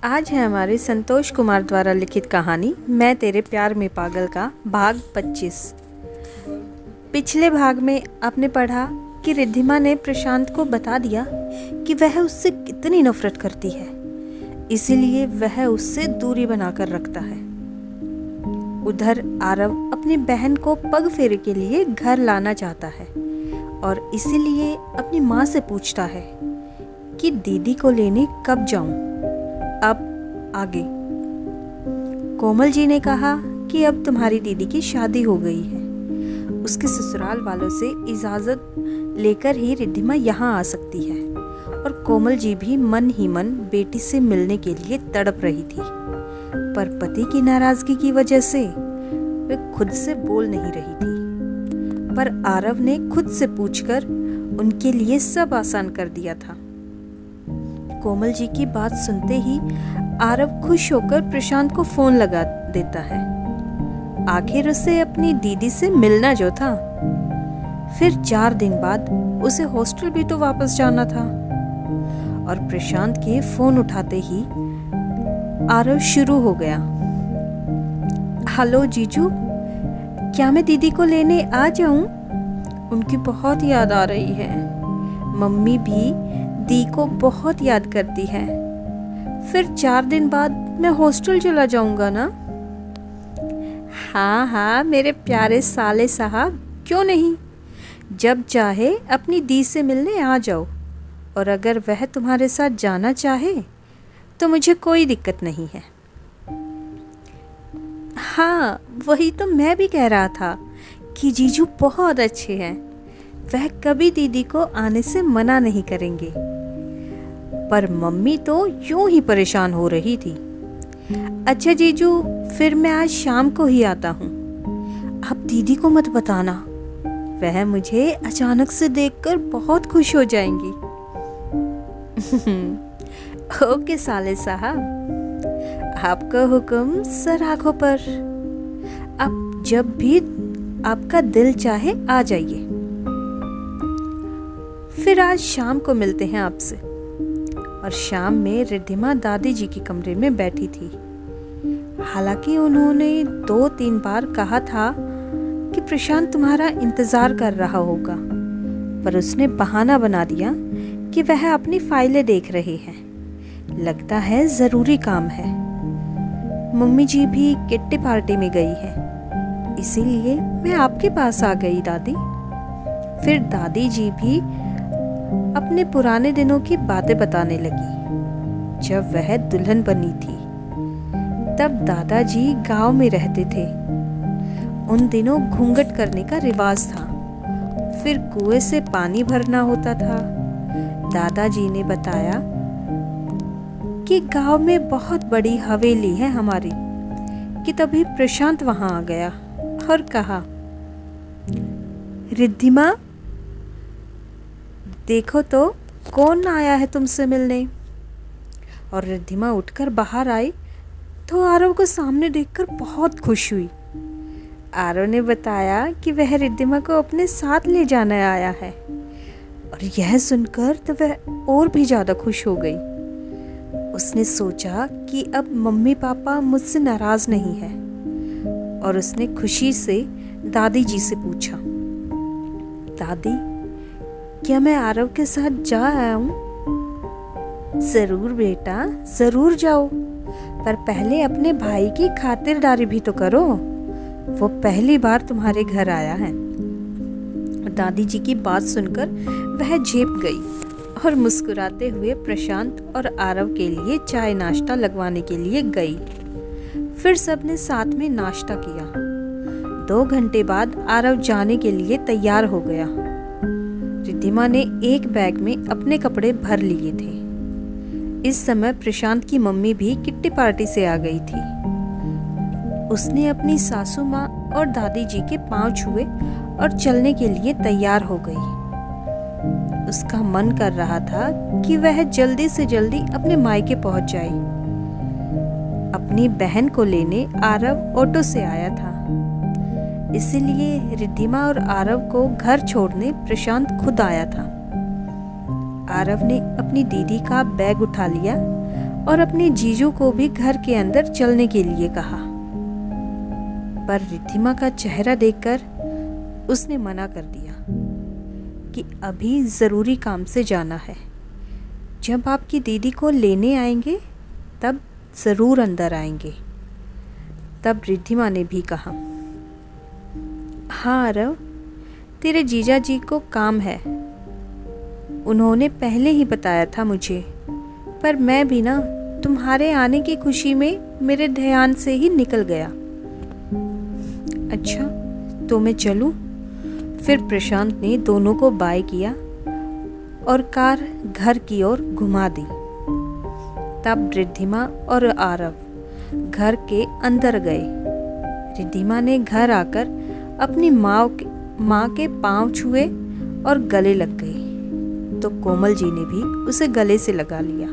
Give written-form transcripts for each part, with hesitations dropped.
आज है हमारे संतोष कुमार द्वारा लिखित कहानी मैं तेरे प्यार में पागल का भाग 25। पिछले भाग में आपने पढ़ा कि रिद्धिमा ने प्रशांत को बता दिया कि वह उससे कितनी नफरत करती है, इसीलिए वह उससे दूरी बनाकर रखता है। उधर आरव अपनी बहन को पग फेरे के लिए घर लाना चाहता है और इसीलिए अपनी माँ से पूछता है कि दीदी को लेने कब जाऊं। अब आगे कोमल जी ने कहा कि अब तुम्हारी दीदी की शादी हो गई है, उसके ससुराल वालों से इजाज़त लेकर ही रिद्धिमा यहाँ आ सकती है। और कोमल जी भी मन ही मन बेटी से मिलने के लिए तड़प रही थी, पर पति की नाराज़गी की वजह से वे खुद से बोल नहीं रही थी। पर आरव ने खुद से पूछकर उनके लिए सब आसान कर दिया था। कोमल जी की बात सुनते ही आरव खुश होकर प्रशांत को फोन लगा देता है। आखिर उसे अपनी दीदी से मिलना जो था। फिर 4 दिन बाद उसे हॉस्टल भी तो वापस जाना था और प्रशांत के फोन उठाते ही आरव शुरू हो गया। हेलो जीजू, क्या मैं दीदी को लेने आ जाऊं? उनकी बहुत याद आ रही है। मम्मी भी दी को बहुत याद करती है। फिर 4 दिन बाद मैं हॉस्टल चला जाऊंगा ना? हाँ, मेरे प्यारे साले साहब, क्यों नहीं। जब चाहे अपनी दी से मिलने आ जाओ, और अगर वह तुम्हारे साथ जाना चाहे तो मुझे कोई दिक्कत नहीं है। हाँ, वही तो मैं भी कह रहा था कि जीजू बहुत अच्छे हैं, वह कभी दीदी को आने से मना नहीं करेंगे। पर मम्मी तो यूं ही परेशान हो रही थी। अच्छा जीजू, फिर मैं आज शाम को ही आता हूँ। आप दीदी को मत बताना, वह मुझे अचानक से देखकर बहुत खुश हो जाएंगी। ओके साले साहब, आपका हुक्म सर आंखों पर। अब जब भी आपका दिल चाहे आ जाइए। फिर आज शाम को मिलते हैं आपसे। और शाम में रिद्धिमा दादी जी के कमरे में बैठी थी। हालांकि उन्होंने 2-3 बार कहा था कि प्रशांत तुम्हारा इंतजार कर रहा होगा, पर उसने बहाना बना दिया कि वह अपनी फाइलें देख रहे हैं, लगता है जरूरी काम है। मम्मी जी भी किट्टी पार्टी में गई है, इसीलिए मैं आपके पास आ गई दादी। फिर दादी जी भी अपने पुराने दिनों की बातें बताने लगी। जब वह दुल्हन बनी थी तब दादाजी गांव में रहते थे। उन दिनों घूंघट करने का रिवाज था, फिर कुएं से पानी भरना होता था। दादाजी ने बताया कि गांव में बहुत बड़ी हवेली है हमारी, कि तभी प्रशांत वहां आ गया और कहा, रिद्धिमा देखो तो कौन आया है तुमसे मिलने। और रिद्धिमा उठकर बाहर आई तो आरव को सामने देखकर बहुत खुश हुई। आरव ने बताया कि वह रिद्धिमा को अपने साथ ले जाने आया है, और यह सुनकर तो वह और भी ज्यादा खुश हो गई। उसने सोचा कि अब मम्मी पापा मुझसे नाराज नहीं है, और उसने खुशी से दादी जी से पूछा, दादी क्या मैं आरव के साथ जा आऊं? जरूर बेटा, जरूर जाओ, पर पहले अपने भाई की खातिरदारी भी तो करो, वो पहली बार तुम्हारे घर आया है। दादी जी की बात सुनकर वह झेप गई और मुस्कुराते हुए प्रशांत और आरव के लिए चाय नाश्ता लगवाने के लिए गई। फिर सबने साथ में नाश्ता किया। 2 घंटे बाद आरव जाने के लिए तैयार हो गया। रिद्धिमा ने एक बैग में अपने कपड़े भर लिए थे। इस समय प्रशांत की मम्मी भी किट्टी पार्टी से आ गई थी। उसने अपनी सासू माँ और दादी जी के पांव छुए और चलने के लिए तैयार हो गई। उसका मन कर रहा था कि वह जल्दी से जल्दी अपने मायके पहुंच जाए। अपनी बहन को लेने आरव ऑटो से आया था, इसलिए रिद्धिमा और आरव को घर छोड़ने प्रशांत खुद आया था। आरव ने अपनी दीदी का बैग उठा लिया और अपने जीजू को भी घर के अंदर चलने के लिए कहा। पर रिद्धिमा का चेहरा देखकर उसने मना कर दिया कि अभी ज़रूरी काम से जाना है। जब आपकी दीदी को लेने आएंगे तब ज़रूर अंदर आएंगे। तब रिद्धिमा ने भी कहा, हाँ आरव, तेरे जीजा जी को काम है, उन्होंने पहले ही बताया था मुझे, पर मैं भी ना तुम्हारे आने की खुशी में मेरे ध्यान से ही निकल गया। अच्छा तो मैं चलूं? फिर प्रशांत ने दोनों को बाय किया और कार घर की ओर घुमा दी। तब रिद्धिमा और आरव घर के अंदर गए। रिद्धिमा ने घर आकर अपनी माँ के पांव छुए और गले लग गई, तो कोमल जी ने भी उसे गले से लगा लिया।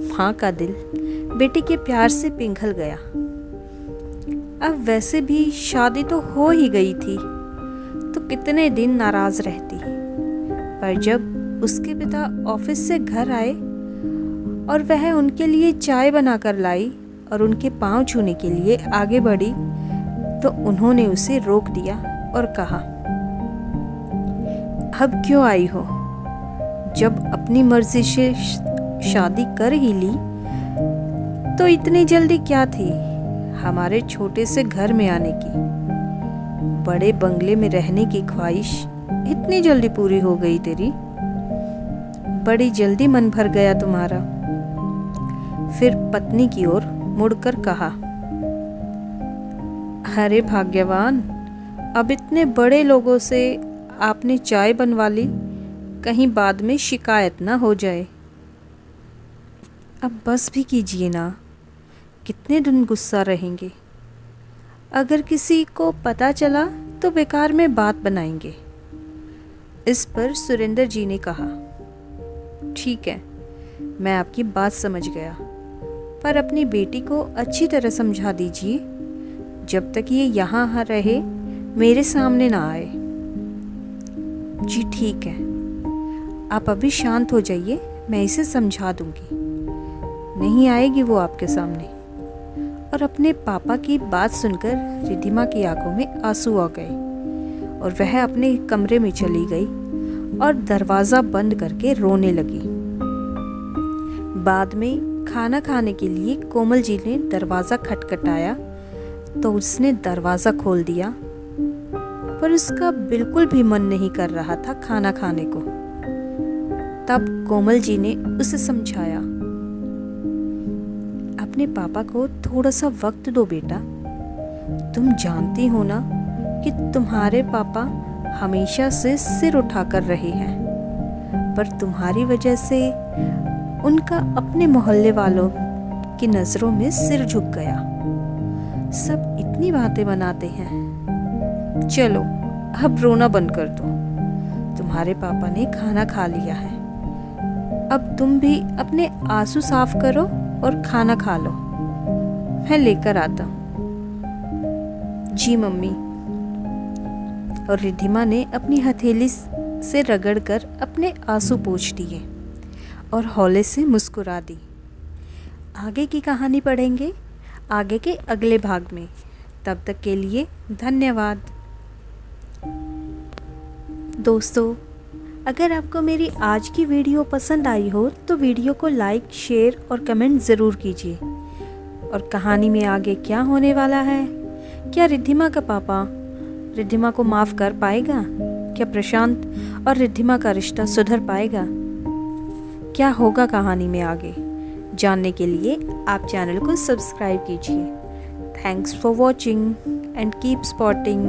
माँ का दिल बेटी के प्यार से पिघल गया। अब वैसे भी शादी तो हो ही गई थी, तो कितने दिन नाराज रहती। पर जब उसके पिता ऑफिस से घर आए और वह उनके लिए चाय बनाकर लाई और उनके पांव छूने के लिए आगे बढ़ी, तो उन्होंने उसे रोक दिया और कहा, अब क्यों आई हो? जब अपनी मर्जी से शादी कर ही ली तो इतनी जल्दी क्या थी हमारे छोटे से घर में आने की? बड़े बंगले में रहने की ख्वाहिश इतनी जल्दी पूरी हो गई तेरी? बड़ी जल्दी मन भर गया तुम्हारा। फिर पत्नी की ओर मुड़कर कहा, अरे भाग्यवान, अब इतने बड़े लोगों से आपने चाय बनवा ली, कहीं बाद में शिकायत ना हो जाए। अब बस भी कीजिए ना, कितने दिन गुस्सा रहेंगे? अगर किसी को पता चला तो बेकार में बात बनाएंगे। इस पर सुरेंद्र जी ने कहा, ठीक है, मैं आपकी बात समझ गया, पर अपनी बेटी को अच्छी तरह समझा दीजिए, जब तक ये यहाँ रहे मेरे सामने ना आए। जी ठीक है, आप अभी शांत हो जाइए, मैं इसे समझा दूंगी। नहीं आएगी वो आपके सामने। और अपने पापा की बात सुनकर रिद्धिमा की आंखों में आंसू आ गए और वह अपने कमरे में चली गई और दरवाज़ा बंद करके रोने लगी। बाद में खाना खाने के लिए कोमल जी ने दरवाज़ा खटखटाया तो उसने दरवाज़ा खोल दिया, पर उसका बिल्कुल भी मन नहीं कर रहा था खाना खाने को। तब कोमल जी ने उसे समझाया, अपने पापा को थोड़ा सा वक्त दो बेटा, तुम जानती हो ना कि तुम्हारे पापा हमेशा से सिर उठाकर रहे हैं, पर तुम्हारी वजह से उनका अपने मोहल्ले वालों की नज़रों में सिर झुक गया। सब इतनी बातें बनाते हैं। चलो अब रोना बंद कर दो, तुम्हारे पापा ने खाना खा लिया है। अब तुम भी अपने आंसू साफ करो और खाना खा लो, मैं लेकर आता हूँ। जी मम्मी। और रिद्धिमा ने अपनी हथेली से रगड़कर अपने आंसू पोंछ दिए और हौले से मुस्कुरा दी। आगे की कहानी पढ़ेंगे आगे के अगले भाग में। तब तक के लिए धन्यवाद। दोस्तों, अगर आपको मेरी आज की वीडियो पसंद आई हो तो वीडियो को लाइक, शेयर और कमेंट ज़रूर कीजिए। और कहानी में आगे क्या होने वाला है? क्या रिद्धिमा का पापा रिद्धिमा को माफ़ कर पाएगा? क्या प्रशांत और रिद्धिमा का रिश्ता सुधर पाएगा? क्या होगा कहानी में आगे? जानने के लिए आप चैनल को सब्सक्राइब कीजिए। Thanks for watching and keep spotting.